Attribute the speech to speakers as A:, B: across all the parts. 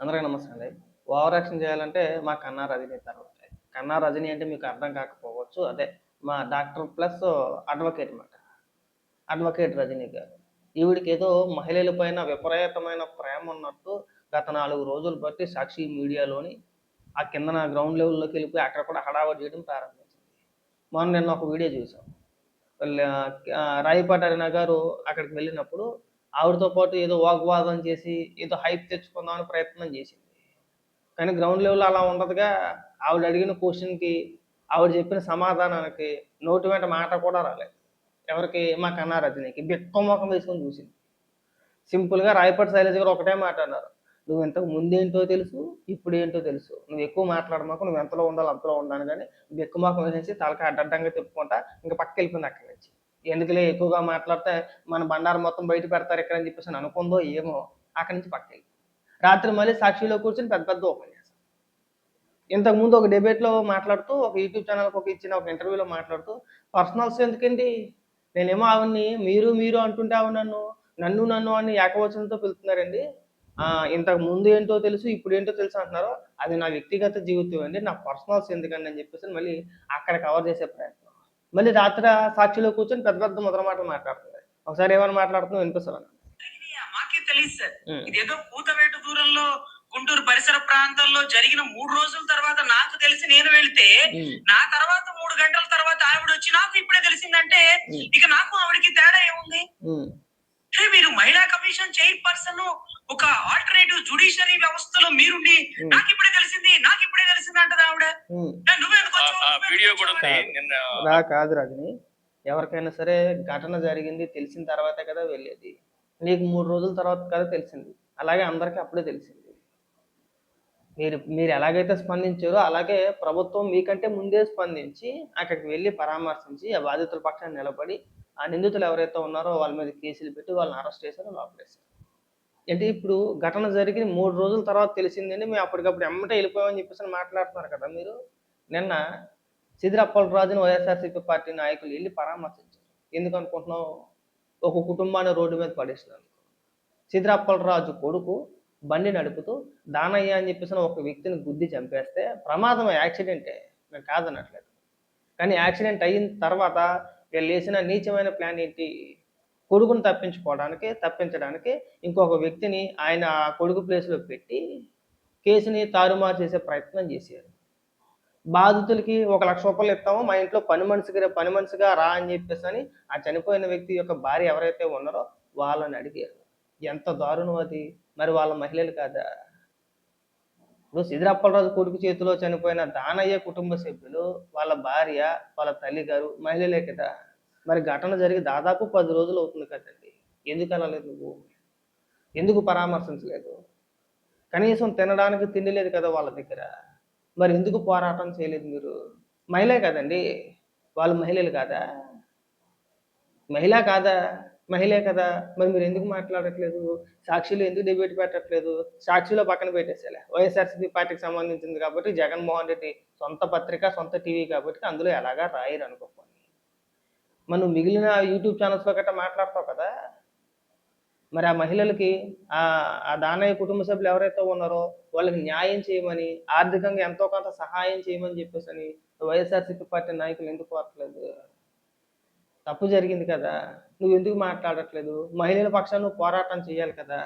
A: అందరికీ నమస్తే అండి. ఓవర్ యాక్షన్ చేయాలంటే మా 'కన్నా రజనీ' తర్వాతే. 'కన్నా రజనీ' అంటే మీకు అర్థం కాకపోవచ్చు. అదే మా డాక్టర్ ప్లస్ అడ్వకేట్ మాట. అడ్వకేట్ రజనీ గారు. ఈవిడకేదో మహిళల పైన విపరీతమైన ప్రేమ ఉన్నట్టు గత 4 రోజులు బట్టి 'సాక్షి' మీడియాలోని ఆ కిందన గ్రౌండ్ లెవెల్‌లోకెళ్ళిపోయి అక్కడ కూడా హడావిడి చేయడం ప్రారంభించింది. నిన్న ఒక వీడియో చూసాం. రాయపాటి అరుణ గారు అక్కడికి వెళ్ళినప్పుడు ఆవిడతో పాటు ఏదో వాగ్వాదం చేసి, ఏదో హైప్ తెచ్చుకుందామని ప్రయత్నం చేసింది. కానీ గ్రౌండ్ లెవెల్‌లో అలా ఉండదుగా. ఆవిడ అడిగిన క్వెషన్‌కి, ఆవిడ చెప్పిన సమాధానానికి నోటి వెంట మాట కూడా రాలేదు. ఎవరికి? మా కన్నా రజనీకి. బిక్క మొఖం వేసుకొని చూసింది. సింపుల్‌గా రాయపాటి శైలజ గారు ఒకటే మాట అన్నారు. "నువ్వు ఇంతకు ముందేంటో తెలుసు, ఇప్పుడేంటో తెలుసు. నువ్వు ఎక్కువ మాట్లాడమాకు. నువ్వు ఎంతలో ఉండాలో అంతలో ఉండు" గాని బిక్క మొఖం వేసేసి తలకాయ అడ్డడ్డంగా తిప్పుకుంటా ఇంక పక్కకెళ్ళిపోయింది అక్కడి నుంచి. ఎందుకులే ఎక్కువగా మాట్లాడితే మన బండారం మొత్తం బయట పెడతారు ఇక్కడ అని చెప్పేసి అనుకుందో ఏమో అక్కడి నుంచి పక్కకెళ్ళింది. రాత్రి మళ్ళీ సాక్షిలో కూర్చొని పెద్ద పెద్ద ఉపన్యాసం. ఇంతకుముందు ఒక డిబేట్‌లో మాట్లాడుతూ, ఒక యూట్యూబ్ ఛానెల్‌కి ఇచ్చిన ఒక ఇంటర్వ్యూలో మాట్లాడుతూ, పర్సనల్స్ ఎందుకండి? నేనేమో ఆవిడని మీరు, మీరు అంటుంటే ఆవిడ నన్ను అని ఏకవచనంతో పిలుస్తున్నారండి. ఇంతకు ముందు ఏంటో తెలుసు, ఇప్పుడేంటో తెలుసు అంటున్నారు. అది నా వ్యక్తిగత జీవితం అండి. నా పర్సనల్స్ ఎందుకండి అని చెప్పేసి మళ్ళీ అక్కడ కవర్ చేసే ప్రయత్నం. మళ్ళీ రాత్ర సాక్షిలో కూర్చొని పెద్ద పెద్ద ముద్ర మాటలు మాట్లాడుతుంది. ఒకసారి ఏమని మాట్లాడుతుందో వినిపిస్తదా?
B: మాకే తెలియదు సార్.
A: హ్మ్.
B: ఇదేదో కూతవేటు దూరంలో గుంటూరు పరిసర ప్రాంతాల్లో జరిగిన 3 రోజుల తర్వాత నాకు తెలిసి నేను వెళ్తే, నా తర్వాత 3 గంటల తర్వాత ఆవిడొచ్చి నాకు ఇప్పుడే తెలిసిందంటే, ఇక నాకు ఆవిడకి తేడా ఏముంది? మీరు మహిళా కమిషన్ చైర్పర్సన్, ఒక ఆల్టర్నేటివ్ జ్యుడిషియరీ వ్యవస్థలో మీరుండి నాకిప్పుడే తెలిసింది అంటది ఆవిడ. నువ్వెందుకు వచ్చావు?
A: వీడియో కూడా ఉంది. నిన్న కాదు రజని. ఎవరికైనా సరే ఘటన జరిగింది తెలిసిన తర్వాతే కదా వెళ్ళేది. నీకు 3 రోజుల తర్వాత కదా తెలిసింది. అలాగే అందరికి అప్పుడే తెలిసింది. మీరు ఎలాగైతే స్పందించారో అలాగే ప్రభుత్వం మీకంటే ముందే స్పందించి అక్కడికి వెళ్లి పరామర్శించి ఆ బాధితుల పక్షాన నిలబడి ఆ నిందితులు ఎవరైతే ఉన్నారో వాళ్ళ మీద కేసులు పెట్టి వాళ్ళని అరెస్ట్ చేశారో లోపలేశారు. అంటే ఇప్పుడు ఘటన జరిగి 3 రోజుల తర్వాత తెలిసిందండి. మేము అప్పటికప్పుడు ఎమ్మటే వెళ్ళిపోయామని చెప్పేసి మాట్లాడుతున్నారు కదా మీరు. నిన్న సిదిరి అప్పలరాజుని వైఎస్ఆర్‌సీపీ పార్టీ నాయకులు వెళ్లి పరామర్శించారు. ఎందుకనుకుంటున్నావు? ఒక కుటుంబాన్ని రోడ్డు మీద పడేసినందుకు. సిదిరి అప్పలరాజు కొడుకు బండి నడుపుతూ దానయ్య అని చెప్పేసి ఒక వ్యక్తిని గుద్ది చంపేస్తే ప్రమాదం, యాక్సిడెంటే. నేను కాదనట్లేదు. కానీ యాక్సిడెంట్ అయిన తర్వాత వీళ్ళేసిన నీచమైన ప్లాన్ ఏంటి? కొడుకుని తప్పించడానికి ఇంకొక వ్యక్తిని ఆయన కొడుకు ప్లేస్‌లో పెట్టి కేసుని తారుమారు చేసే ప్రయత్నం చేశారు. బాధితులకి ఒక ₹1,00,000 ఇస్తాము. మా ఇంట్లో పని మనిషిగా రా అని చెప్పేసని ఆ చనిపోయిన వ్యక్తి యొక్క భార్య ఎవరైతే ఉన్నారో వాళ్ళని అడిగారు. ఎంత దారుణం అది! మరి వాళ్ళ మహిళలు కాదా? ఇప్పుడు సిదిరి అప్పలరాజు కొడుకు చేతిలో చనిపోయిన దానయ్య కుటుంబ సభ్యులు, వాళ్ళ భార్య, వాళ్ళ తల్లిగారు మహిళలే కదా! మరి ఘటన జరిగి దాదాపు 10 రోజులు అవుతుంది కదండీ! ఎందుకు ఎళ్ళలేదు నువ్వు? ఎందుకు పరామర్శించలేదు? కనీసం తినడానికి తిండి లేదు కదా వాళ్ళ దగ్గర. మరి ఎందుకు పోరాటం చేయలేదు మీరు? మహిళే కదండీ! వాళ్ళు మహిళలు కాదా? మహిళ కాదా? మహిళే కదా! మరి మీరెందుకు మాట్లాడట్లేదు? సాక్షిలో ఎందుకు డిబేట్ పెట్టట్లేదు? సాక్షిలో పక్కన పెట్టేసేయాల. వైఎస్ఆర్‌సీపీ పార్టీకి సంబంధించింది కాబట్టి జగన్మోహన్ రెడ్డి సొంత పత్రిక, సొంత టీవీ కాబట్టి అందులో ఎలాగా రాయరనుకో పోనీ. మరి నువ్వు మిగిలిన యూట్యూబ్ ఛానెల్స్‌లో గట్టా మాట్లాడతావు కదా! మరి ఆ మహిళలకి ఆ దానయ్య కుటుంబ సభ్యులు ఎవరైతే ఉన్నారో వాళ్ళకి న్యాయం చేయమని, ఆర్థికంగా ఎంతో కొంత సహాయం చేయమని చెప్పేసని వైఎస్ఆర్‌సీపీ పార్టీ నాయకులు ఎందుకు కోరట్లేదు? తప్పు జరిగింది కదా! నువ్వెందుకు మాట్లాడట్లేదు? మహిళల పక్షాన నువ్వు పోరాటం చేయాలి కదా!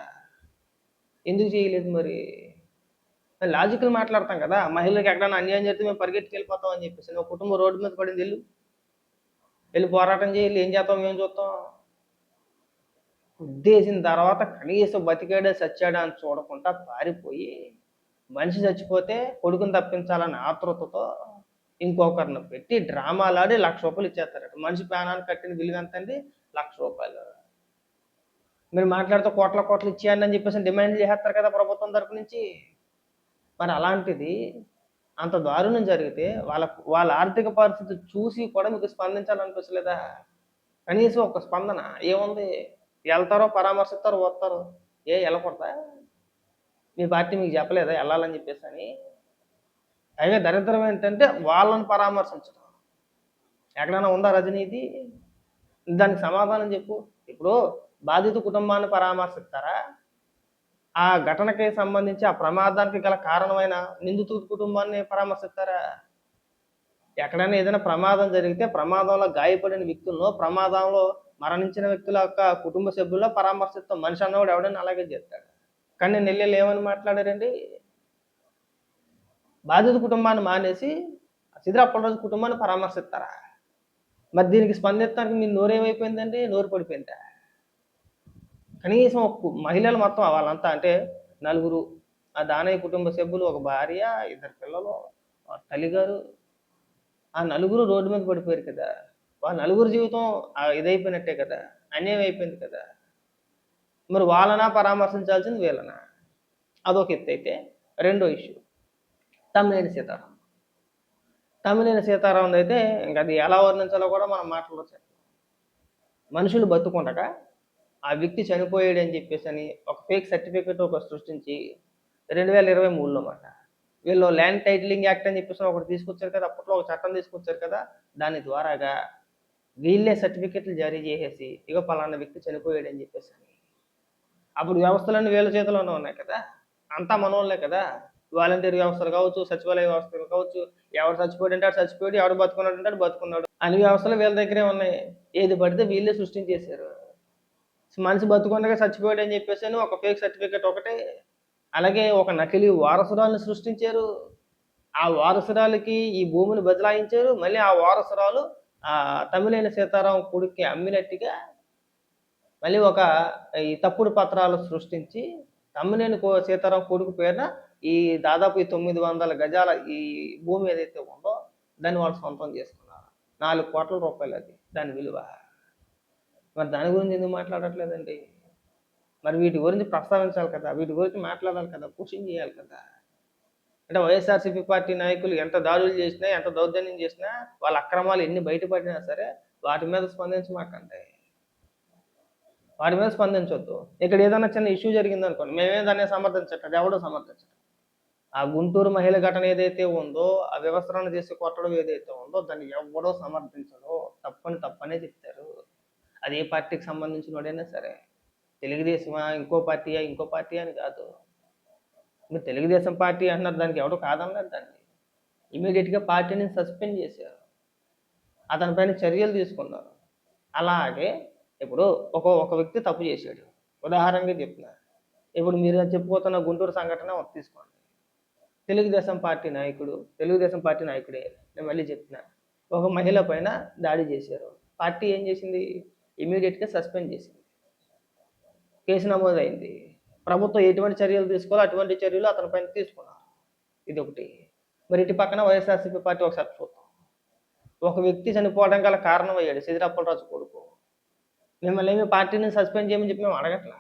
A: ఎందుకు చేయలేదు మరి? లాజికల్ మాట్లాడతాం కదా! మహిళలకి ఎక్కడైనా అన్యాయం జరిగితే మేము పరిగెత్తుకెళ్ళిపోతాం అని చెప్పేసి. నువ్వు కుటుంబం రోడ్డు మీద పడింది ఎళ్లి పోరాటం చేయి. ఏం చేస్తాం మేము చూస్తాం. గుద్దేసిన తర్వాత కనీసం బతికాడా, సచ్చాడా అని చూడకుండా పారిపోయి, మనిషి చచ్చిపోతే కొడుకుని తప్పించాలన్న ఆతృతతో ఇంకొకరిని పెట్టి డ్రామాలాడి ₹1,00,000 ఇచ్చేస్తారట. మనిషి ప్రాణానికి కట్టిన విలువ ఎంతండి? ₹1,00,000. మీరు మాట్లాడితే కోట్ల ఇచ్చేయండి అని చెప్పేసి డిమాండ్ చేసేస్తారు కదా ప్రభుత్వం తరపు నుంచి. మరి అలాంటిది అంత దారుణం జరిగితే వాళ్ళ ఆర్థిక పరిస్థితి చూసి కూడా మీకు స్పందించాలనిపించలేదా? కనీసం ఒక స్పందన ఏముంది? ఎళ్తారో, పరామర్శిస్తారు, వస్తారు. ఎళ్ళకూడదా? మీ పార్టీ మీకు చెప్పలేదా ఎళ్ళాలని చెప్పేసని? పైగా దరిద్రం ఏంటంటే వాళ్ళని పరామర్శించడం. ఎక్కడైనా ఉందా రజనీ ఇది? దానికి సమాధానం చెప్పు. ఇప్పుడు బాధిత కుటుంబాన్ని పరామర్శిస్తారా? ఆ ఘటనకి సంబంధించి ఆ ప్రమాదానికి గల కారణమైన నిందితుడి కుటుంబాన్ని పరామర్శిస్తారా? ఎక్కడైనా ఏదైనా ప్రమాదం జరిగితే ప్రమాదంలో గాయపడిన వ్యక్తులను, ప్రమాదంలో మరణించిన వ్యక్తుల యొక్క కుటుంబ సభ్యులను పరామర్శిస్తాం. మనిషి అన్నవాడు ఎవడైనా అలాగే చేస్తాడు. కానీ నెల్లెళ్ళు ఏమని మాట్లాడారండి? బాధిత కుటుంబాన్ని మానేసి సిద్దిరి అప్పలరాజు కుటుంబాన్ని పరామర్శిస్తారా? మరి దీనికి స్పందించడానికి మీ నోరేమైపోయిందండి? నోరు పడిపోయిందా? కనీసం మహిళలు మొత్తం వాళ్ళంతా అంటే నలుగురు, ఆ దానయ్య కుటుంబ సభ్యులు, ఒక భార్య, ఇద్దరు పిల్లలు, తల్లిగారు, ఆ నలుగురు రోడ్డు మీద పడిపోయారు కదా! వాళ్ళ నలుగురు జీవితం ఇదైపోయినట్టే కదా! అన్యాయం అయిపోయింది కదా! మరి వాళ్ళనా పరామర్శించాల్సింది వీళ్ళనా? అదొక ఎత్తైతే, రెండో ఇష్యూ తమ్మినేని సీతారాం. తమ్మినేని సీతారాందయితే ఇంక అది ఎలా వర్ణించాలో కూడా మనం మాటల్లో చెప్పలేం. మనుషులు బతుకుండగా ఆ వ్యక్తి చనిపోయాడని చెప్పేసని ఒక ఫేక్ సర్టిఫికేట్ సృష్టించి 2023లో మాట వీళ్ళు ల్యాండ్ టైటిలింగ్ యాక్ట్ అని చెప్పేసి ఒకటి తీసుకొచ్చారు కదా, అప్పట్లో ఒక చట్టం తీసుకొచ్చారు కదా, దాని ద్వారాగా వీళ్ళే సర్టిఫికెట్లు జారీ చేసేసి ఇగో పలానా వ్యక్తి చనిపోయాడని చెప్పేసి అప్పుడు వ్యవస్థలన్నీ వీళ్ళ చేతిలోనే ఉన్నాయి కదా, అంతా మనోళ్ళే కదా. వాలంటీర్ వ్యవస్థలు కావచ్చు, సచివాలయ వ్యవస్థలు కావచ్చు, ఎవరు చచ్చిపోయాడు అంటే ఆడు చచ్చిపోయాడు, ఎవడు బతుకున్నాడు అంటే ఆడు బతుకున్నాడు, అన్ని వ్యవస్థలు వీళ్ళ దగ్గరే ఉన్నాయి. ఏది పడితే వీళ్ళే సృష్టించేశారు. మనిషి బతుకుండగా చచ్చిపోయాడు అని చెప్పేసి ఒక ఫేక్ సర్టిఫికేట్ ఒకటి, అలాగే ఒక నకిలీ వారసురాలను సృష్టించారు. ఆ వారసురాలకి ఈ భూమిని బదలాయించారు. మళ్ళీ ఆ వారసురాలు తమ్మినేని సీతారాం కొడుక్కి అమ్మినట్టుగా మళ్ళీ ఈ తప్పుడు పత్రాలు సృష్టించి తమ్మినేని సీతారాం కొడుకు పేరున ఈ దాదాపు 900 గజాల ఈ భూమి ఏదైతే ఉందో దాన్ని వాళ్ళు సొంతం చేసుకున్నారు. 4 కోట్ల రూపాయలు అది దాని విలువ. మరి దాని గురించి ఎందుకు మాట్లాడట్లేదండి? మరి వీటి గురించి ప్రస్తావించాలి కదా, వీటి గురించి మాట్లాడాలి కదా, క్వశ్చన్ చేయాలి కదా. అంటే వైఎస్ఆర్సీపీ పార్టీ నాయకులు ఎంత దాడులు చేసినా, ఎంత దౌర్జన్యం చేసినా, వాళ్ళ అక్రమాలు ఎన్ని బయటపడినా సరే వాటి మీద స్పందించమాకండి. వాటి మీద స్పందించొద్దు. ఇక్కడ ఏదైనా చిన్న ఇష్యూ జరిగింది అనుకోండి, మేమే దాన్ని సమర్థించట్లేదు, ఎవడో సమర్థించట్లేదు. ఆ గుంటూరు మహిళ ఘటన ఏదైతే ఉందో, ఆ వ్యవస్థలను చేసి కొట్టడం ఏదైతే ఉందో దాన్ని ఎవడో సమర్థించడో, తప్పనే చెప్తారు. అది ఏ పార్టీకి సంబంధించిన వాడైనా సరే, తెలుగుదేశమా, ఇంకో పార్టీ అని కాదు. మీరు తెలుగుదేశం పార్టీ అంటున్నారు, దానికి ఎవడో కాదన్నారు. దాన్ని ఇమీడియట్గా పార్టీని సస్పెండ్ చేశారు, అతని పైన చర్యలు తీసుకున్నారు. అలాగే ఇప్పుడు ఒక వ్యక్తి తప్పు చేశాడు, ఉదాహరణగా చెప్తున్నా. ఇప్పుడు మీరు చెప్పుకోతున్న గుంటూరు సంఘటన తీసుకోండి. తెలుగుదేశం పార్టీ నాయకుడే, నేను మళ్ళీ చెప్తున్నా, ఒక మహిళ పైన దాడి చేశారు. పార్టీ ఏం చేసింది? ఇమీడియట్గా సస్పెండ్ చేసింది, కేసు నమోదైంది. ప్రభుత్వం ఎటువంటి చర్యలు తీసుకోవాలో అటువంటి చర్యలు అతని పైన తీసుకున్నారు. ఇది ఒకటి. మరి ఇటు పక్కన వైఎస్ఆర్సీపీ పార్టీ ఒకసారి చూద్దాం. ఒక వ్యక్తి చనిపోవడం గల కారణం అయ్యాడు సిద్దిరి అప్పలరాజు కొడుకు. మిమ్మల్ని ఏమి పార్టీని సస్పెండ్ చేయమని చెప్పి మేము అడగట్లా.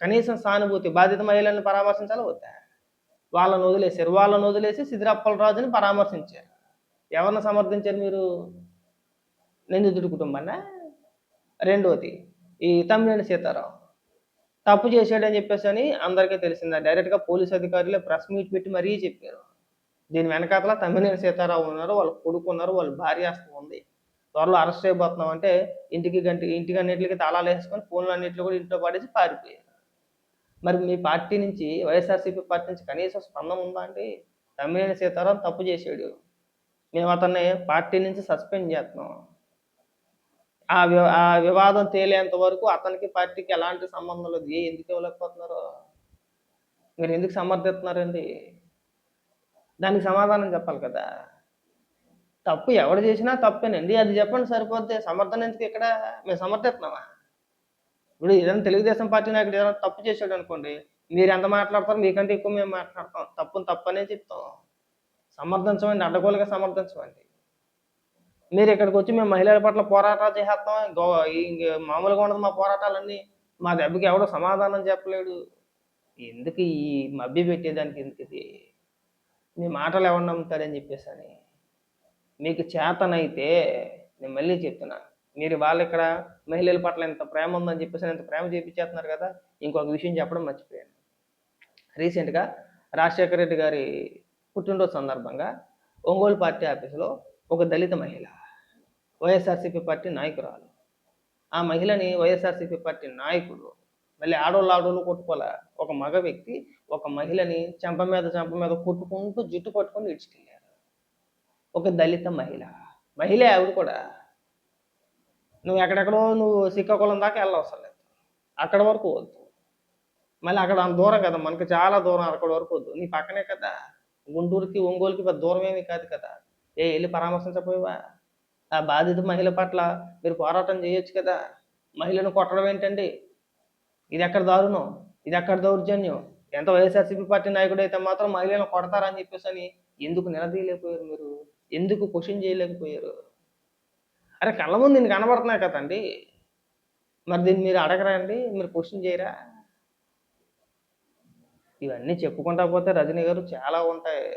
A: కనీసం సానుభూతి, బాధిత మహిళలను పరామర్శించాలా వద్దా? వాళ్ళను వదిలేసి సిద్దిరి అప్పలరాజుని పరామర్శించారు. ఎవరిని సమర్థించారు మీరు? నిందితుడి కుటుంబాన్న. రెండోది ఈ తమ్మినేని సీతారాం తప్పు చేశాడని చెప్పేసి అని అందరికీ తెలిసిందా? డైరెక్ట్గా పోలీస్ అధికారులే ప్రెస్ మీట్ పెట్టి మరీ చెప్పారు. దీని వెనకాతల తమ్మినేని సీతారాం ఉన్నారు, వాళ్ళ కొడుకు ఉన్నారు, వాళ్ళ భార్యాస్తం ఉంది. త్వరలో అరెస్ట్ అయిపోతున్నాం అంటే ఇంటికి అన్నింటికి తాళాలు వేసుకొని ఫోన్లు అన్నింటిలో కూడా ఇంట్లో పడేసి పారిపోయారు. మరి మీ పార్టీ నుంచి, వైఎస్ఆర్సీపీ పార్టీ నుంచి కనీసం స్పందన ఉందా అండి? తమ్మినేని సీతారాం తప్పు చేశాడు, మేము అతన్ని పార్టీ నుంచి సస్పెండ్ చేస్తున్నాం. ఆ వివాదం తేలేంత వరకు అతనికి పార్టీకి ఎలాంటి సంబంధం లేదు. ఎందుకు ఇవ్వలేకపోతున్నారు? మీరు ఎందుకు సమర్థిస్తున్నారండి? దానికి సమాధానం చెప్పాలి కదా. తప్పు ఎవడు చేసినా తప్పేనండి, అది చెప్పండి సరిపోద్ది. సమర్థన ఎందుకు ఇక్కడ? మేము సమర్థిస్తున్నామా? ఇప్పుడు ఏదైనా తెలుగుదేశం పార్టీ నాయకుడు ఏదైనా తప్పు చేశాడు అనుకోండి, మీరు ఎంత మాట్లాడతారో మీకంటే ఎక్కువ మేము మాట్లాడతాం. తప్పనే చెప్తాం. సమర్థించమండి, అడ్డగోలుగా సమర్థించమండి. మీరు ఇక్కడికి వచ్చి మేము మహిళల పట్ల పోరాటాలు చేసేస్తాం, మామూలుగా ఉండదు మా పోరాటాలన్నీ, మా దెబ్బకి ఎవడో సమాధానం చెప్పలేడు. ఎందుకు ఈ మభ్య పెట్టేదానికి? ఎందుకు ఇది? మీ మాటలు ఎవరు నమ్ముతారని చెప్పేసి అని. మీకు చేతనైతే, నేను మళ్ళీ చెప్తున్నా, మీరు వాళ్ళు ఇక్కడ మహిళల పట్ల ఎంత ప్రేమ ఉందని చెప్పేసి ఎంత ప్రేమ చూపించేస్తున్నారు కదా. ఇంకొక విషయం చెప్పడం మర్చిపోయాను. రీసెంట్గా రాజశేఖర రెడ్డి గారి పుట్టినరోజు సందర్భంగా ఒంగోలు పార్టీ ఆఫీసులో ఒక దళిత మహిళ, వైఎస్ఆర్సీపీ పార్టీ నాయకురాలు, ఆ మహిళని వైఎస్ఆర్సీపీ పార్టీ నాయకుడు మళ్ళీ ఆడోళ్ళు కొట్టుకోలే. ఒక మగ వ్యక్తి ఒక మహిళని చెంప మీద కొట్టుకుంటూ జుట్టు పట్టుకొని ఈడ్చుకెళ్ళారు. ఒక దళిత మహిళ. మహిళే ఆవిడ కూడా. నువ్వు శ్రీకాకుళం దాకా వెళ్ళవసరం లేదు. అక్కడ వరకు వద్దు. మళ్ళీ అక్కడ అంత దూరం కదా, మనకి చాలా దూరం, అక్కడ వరకు వద్దు. నీ పక్కనే కదా, గుంటూరుకి ఒంగోలుకి పెద్ద దూరం ఏమీ కాదు కదా. వెళ్ళి పరామర్శించకపోయావా? ఆ బాధిత మహిళ పట్ల మీరు పోరాటం చేయొచ్చు కదా. మహిళను కొట్టడం ఏంటండి? ఇది ఎక్కడ దారుణం, ఇది ఎక్కడ దౌర్జన్యం? ఎంత వైఎస్ఆర్సీపీ పార్టీ నాయకుడు అయితే మాత్రం మహిళలను కొడతారని చెప్పేసి అని ఎందుకు నిలదీయలేకపోయారు? మీరు ఎందుకు క్వశ్చన్ చేయలేకపోయారు? అరే కళ్ళ ముందు దీన్ని కనబడుతున్నాయి కదండి, మరి దీన్ని మీరు అడగరా అండి? మీరు క్వశ్చన్ చేయరా? ఇవన్నీ చెప్పుకుంటా పోతే రజనీ గారు చాలా ఉంటాయి.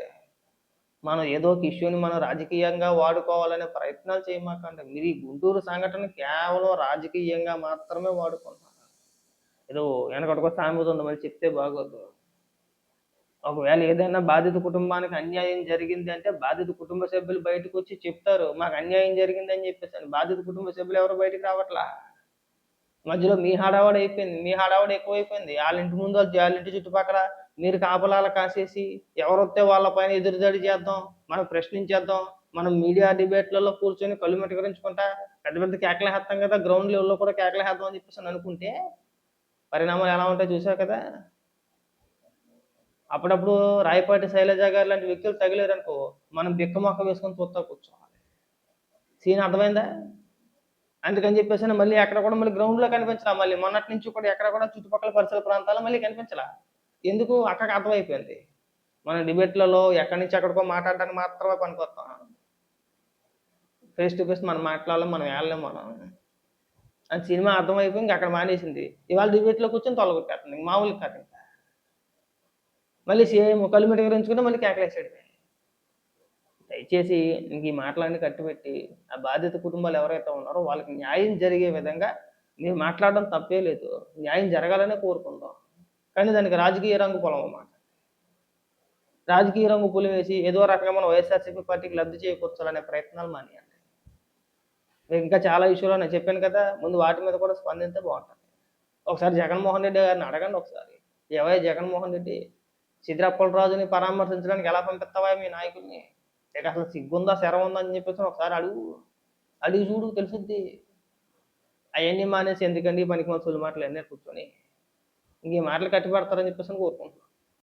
A: మనం ఏదో ఒక ఇష్యూని మనం రాజకీయంగా వాడుకోవాలనే ప్రయత్నాలు చేయమాకండి. మీరు ఈ గుంటూరు సంఘటన కేవలం రాజకీయంగా మాత్రమే వాడుకుంటున్నారు. ఏదో వెనకటికో సామెత ఉంది, మళ్ళీ చెప్తే బాగోదు. ఒకవేళ ఏదైనా బాధిత కుటుంబానికి అన్యాయం జరిగింది అంటే బాధిత కుటుంబ సభ్యులు బయటకు వచ్చి చెప్తారు, మాకు అన్యాయం జరిగింది అని చెప్పేసి. బాధిత కుటుంబ సభ్యులు ఎవరు బయటకు రావట్లా. మధ్యలో మీ హడావడి అయిపోయింది, మీ హడావడి ఎక్కువైపోయింది. వాళ్ళ ఇంటి ముందు వాళ్ళ ఇంటి చుట్టుపక్కల మీరు కాపలాలు కాసేసి ఎవరొస్తే వాళ్ళ పైన ఎదురుదాడి చేద్దాం, మనం ప్రశ్నించేద్దాం, మనం మీడియా డిబేట్లలో కూర్చొని కళ్ళు మెటకరించుకుంటా పెద్ద పెద్ద కేకలేస్తాం కదా, గ్రౌండ్ లెవెల్లో కూడా కేకలేద్దాం అని చెప్పేసి అనుకుంటే పరిణామాలు ఎలా ఉంటాయో చూసావు కదా. అప్పుడప్పుడు రాయపాటి శైలజ గారు లాంటి వ్యక్తులు తగిలేరనుకో, మనం బిక్క మొక్క వేసుకొని చూస్తా కూర్చోవాలి. సీన్ అర్థమైందా? అందుకని చెప్పేసి మళ్ళీ ఎక్కడ కూడా మళ్ళీ గ్రౌండ్లో కనిపించలా. మళ్ళీ మొన్నటి నుంచి కూడా ఎక్కడ కూడా చుట్టుపక్కల పరిసర ప్రాంతాల్లో మళ్ళీ కనిపించలా. ఎందుకు? అక్కడికి అర్థమైపోయింది, మన డిబేట్లలో ఎక్కడి నుంచి ఎక్కడికో మాట్లాడడానికి మాత్రమే పనికొస్తాం. ఫేస్ టు ఫేస్ మనం మాట్లాడలేం, మనం వెళ్ళలేం మనం అని సినిమా అర్థమైపోయి ఇంక అక్కడ మానేసింది. ఇవాళ డిబేట్లో కూర్చొని తొలగొట్టేస్తుంది, మామూలు కాదు. ఇంకా మళ్ళీ సేమ్ కళ్ళు మెటకరించుకుంటే మళ్ళీ కేకలేసాడు. దయచేసి ఇంక ఈ మాటలన్నీ కట్టిపెట్టి ఆ బాధిత కుటుంబాలు ఎవరైతే ఉన్నారో వాళ్ళకి న్యాయం జరిగే విధంగా మీరు మాట్లాడడం తప్పే లేదు. న్యాయం జరగాలనే కోరుకుందాం. కానీ దానికి రాజకీయ రంగు పొలం అన్నమాట. రాజకీయ రంగు పులి వేసి ఏదో రకంగా మనం వైఎస్ఆర్సీపీ పార్టీకి లబ్ధి చేకూర్చాలనే ప్రయత్నాలు మానేయండి. మీకు ఇంకా చాలా ఇష్యూలు నేను చెప్పాను కదా, ముందు వాటి మీద కూడా స్పందిస్తే బాగుంటుంది. ఒకసారి జగన్మోహన్ రెడ్డి గారిని అడగండి. ఒకసారి ఏవై జగన్మోహన్ రెడ్డి, సిద్ధిరప్పలరాజుని పరామర్శించడానికి ఎలా పంపిస్తావా మీ నాయకుడిని? నీకు అసలు సిగ్గుందా, శరం ఉందా అని చెప్పేసి ఒకసారి అడిగి చూడు, తెలుసుద్ది. అవన్నీ మానేసి ఎందుకండి పనికి మనసులు మాటలు అన్నీ కూర్చొని ఇంక ఈ మాటలు కట్టి పెడతారని చెప్పేసి కోరుకుంటున్నాను.